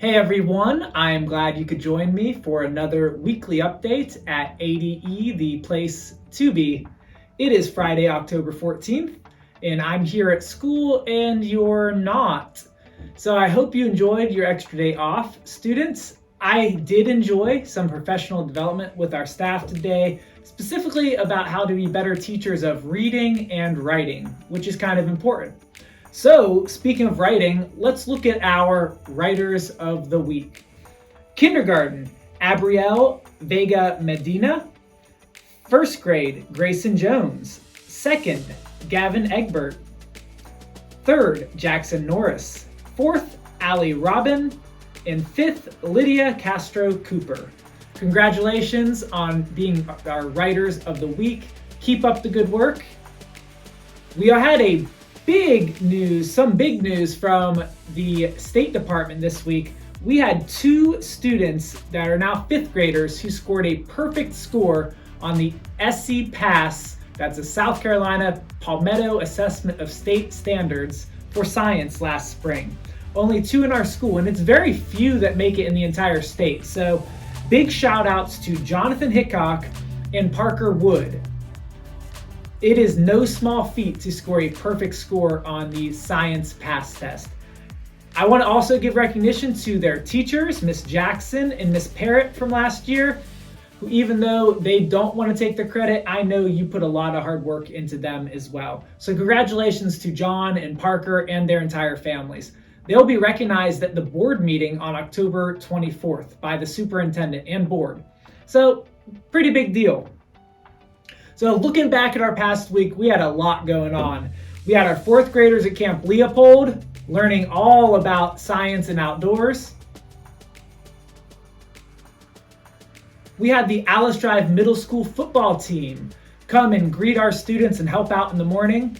Hey everyone, I'm glad you could join me for another weekly update at ADE, the place to be. It is Friday, October 14th, and I'm here at school and you're not. So I hope you enjoyed your extra day off. Students, I did enjoy some professional development with our staff today, specifically about how to be better teachers of reading and writing, which is kind of important. So, speaking of writing, let's look at our Writers of the Week. Kindergarten, Abriel Vega Medina. First grade, Grayson Jones. Second, Gavin Egbert. Third, Jackson Norris. Fourth, Allie Robin. And fifth, Lydia Castro Cooper. Congratulations on being our Writers of the Week. Keep up the good work. We had some big news from the State Department this week. We had 2 students that are now 5th graders who scored a perfect score on the SC PASS, that's a South Carolina Palmetto Assessment of State Standards for Science last spring. Only 2 in our school, and it's very few that make it in the entire state. So big shout outs to Jonathan Hickok and Parker Wood. It is no small feat to score a perfect score on the Science PASS test. I want to also give recognition to their teachers, Miss Jackson and Miss Parrott from last year, who even though they don't want to take the credit, I know you put a lot of hard work into them as well. So congratulations to John and Parker and their entire families. They'll be recognized at the board meeting on October 24th by the superintendent and board. So pretty big deal. So looking back at our past week, we had a lot going on. We had our 4th graders at Camp Leopold learning all about science and outdoors. We had the Alice Drive Middle School football team come and greet our students and help out in the morning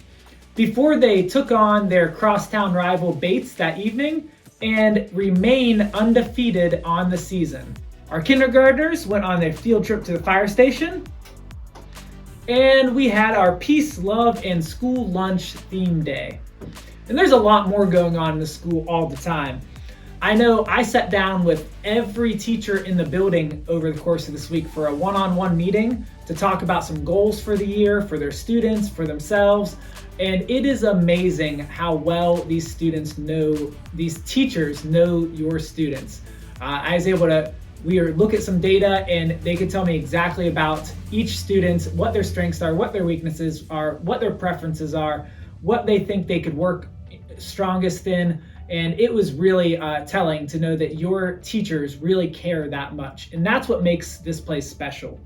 before they took on their crosstown rival Bates that evening and remain undefeated on the season. Our kindergartners went on their field trip to the fire station. And we had our Peace, Love, and School Lunch theme day. And there's a lot more going on in the school all the time. I know I sat down with every teacher in the building over the course of this week for a one-on-one meeting to talk about some goals for the year, for their students, for themselves. And it is amazing how well these teachers know your students. I was able to look at some data and they could tell me exactly about each student, what their strengths are, what their weaknesses are, what their preferences are, what they think they could work strongest in. And it was really telling to know that your teachers really care that much. And that's what makes this place special.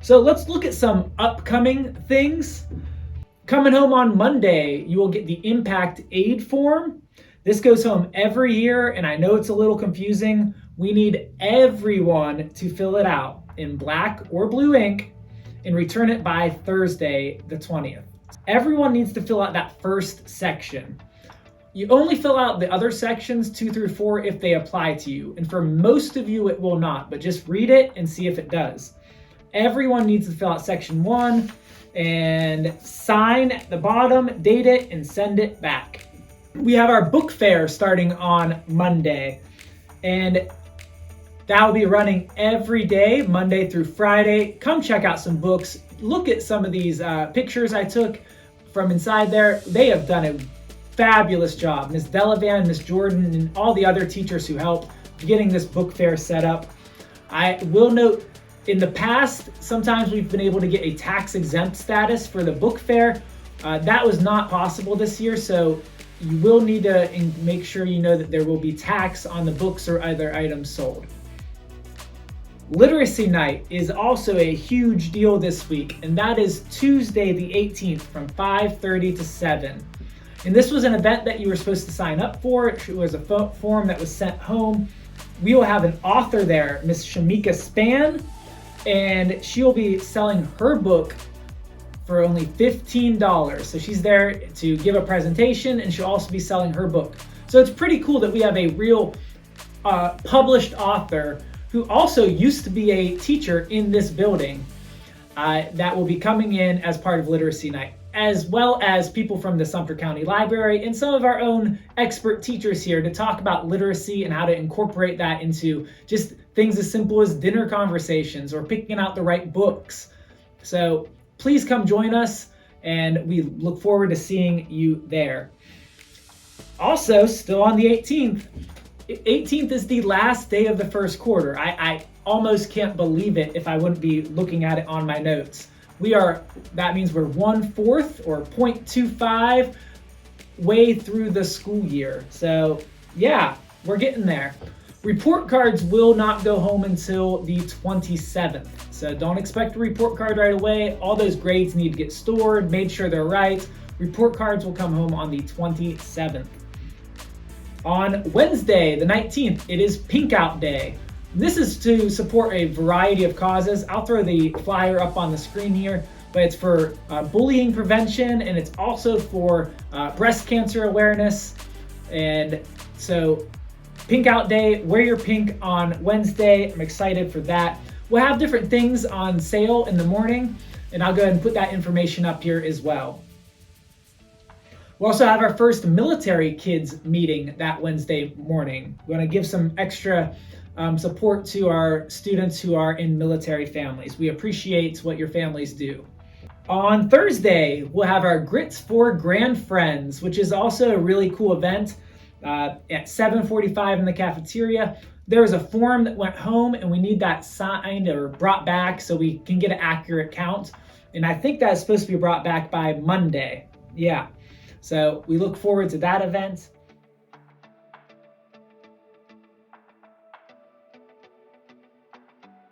So let's look at some upcoming things. Coming home on Monday, you will get the Impact Aid form. This goes home every year, and I know it's a little confusing. We need everyone to fill it out in black or blue ink and return it by Thursday, the 20th. Everyone needs to fill out that first section. You only fill out the other sections 2 through 4 if they apply to you. And for most of you, it will not, but just read it and see if it does. Everyone needs to fill out section 1 and sign at the bottom, date it, and send it back. We have our book fair starting on Monday, and that will be running every day, Monday through Friday. Come check out some books. Look at some of these pictures I took from inside there. They have done a fabulous job. Ms. Delavan, Ms. Jordan, and all the other teachers who helped getting this book fair set up. I will note, in the past, sometimes we've been able to get a tax exempt status for the book fair. That was not possible this year, so you will need to make sure you know that there will be tax on the books or other items sold. Literacy Night is also a huge deal this week, and that is Tuesday the 18th from 5:30 to 7. And this was an event that you were supposed to sign up for. It was a form that was sent home. We will have an author there, Miss Shamika Span, and she'll be selling her book for only $15. So she's there to give a presentation, and she'll also be selling her book. So it's pretty cool that we have a real published author who also used to be a teacher in this building that will be coming in as part of Literacy Night. as well as people from the Sumter County Library and some of our own expert teachers here to talk about literacy and how to incorporate that into just things as simple as dinner conversations or picking out the right books. So please come join us, and we look forward to seeing you there. Also, still on the 18th, 18th is the last day of the first quarter. I almost can't believe it if I wouldn't be looking at it on my notes. That means we're 1/4 or 0.25 way through the school year. So yeah, we're getting there. Report cards will not go home until the 27th. So don't expect a report card right away. All those grades need to get stored, made sure they're right. Report cards will come home on the 27th. On Wednesday, the 19th, it is Pink Out Day. This is to support a variety of causes. I'll throw the flyer up on the screen here, but it's for bullying prevention, and it's also for breast cancer awareness. And so Pink Out Day, wear your pink on Wednesday. I'm excited for that. We'll have different things on sale in the morning, and I'll go ahead and put that information up here as well. We'll also have our first military kids meeting that Wednesday morning. We want to give some extra support to our students who are in military families. We appreciate what your families do. On Thursday, we'll have our Grits for Grand Friends, which is also a really cool event at 7:45 in the cafeteria. There was a form that went home, and we need that signed or brought back so we can get an accurate count. And I think that's supposed to be brought back by Monday. Yeah. So we look forward to that event.